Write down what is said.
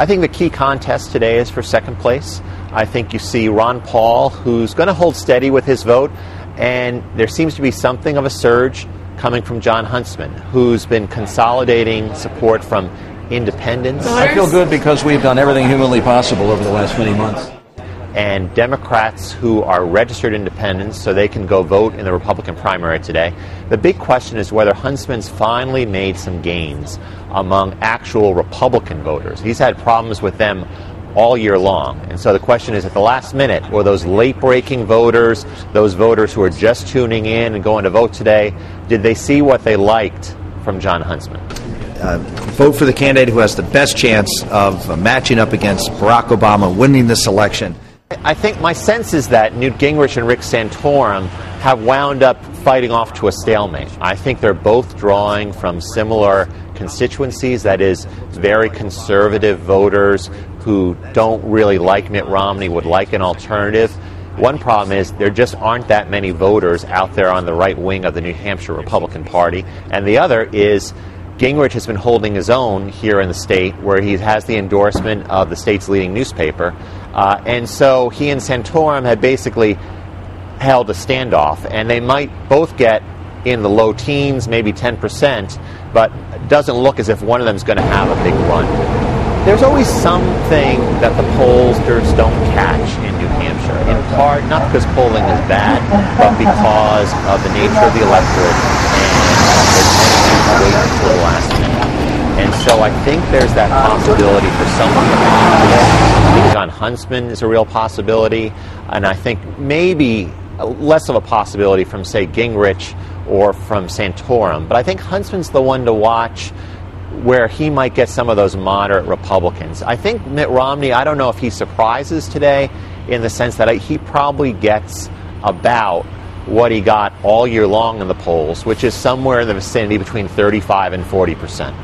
I think the key contest today is for second place. I think you see Ron Paul, who's going to hold steady with his vote, and there seems to be something of a surge coming from Jon Huntsman, who's been consolidating support from independents. I feel good because we've done everything humanly possible over the last many months. And Democrats who are registered independents, so they can go vote in the Republican primary today. The big question is whether Huntsman's finally made some gains among actual Republican voters. He's had problems with them all year long. And so the question is, at the last minute, or those late-breaking voters, those voters who are just tuning in and going to vote today, did they see what they liked from Jon Huntsman? Vote for the candidate who has the best chance of matching up against Barack Obama, winning this election. I think my sense is that Newt Gingrich and Rick Santorum have wound up fighting off to a stalemate. I think they're both drawing from similar constituencies, that is, very conservative voters who don't really like Mitt Romney, would like an alternative. One problem is there just aren't that many voters out there on the right wing of the New Hampshire Republican Party. And the other is Gingrich has been holding his own here in the state, where he has the endorsement of the state's leading newspaper. And so he and Santorum had basically held a standoff, and they might both get in the low teens, maybe 10%, but it doesn't look as if one of them is going to have a big run. There's always something that the pollsters don't catch in New Hampshire, in part not because polling is bad, but because of the nature of the electorate and their tendency to wait until the last minute. And so I think there's that possibility for someone to I think Jon Huntsman is a real possibility, and I think maybe less of a possibility from, say, Gingrich or from Santorum. But I think Huntsman's the one to watch, where he might get some of those moderate Republicans. I think Mitt Romney, I don't know if he surprises today, in the sense that he probably gets about what he got all year long in the polls, which is somewhere in the vicinity between 35 and 40%.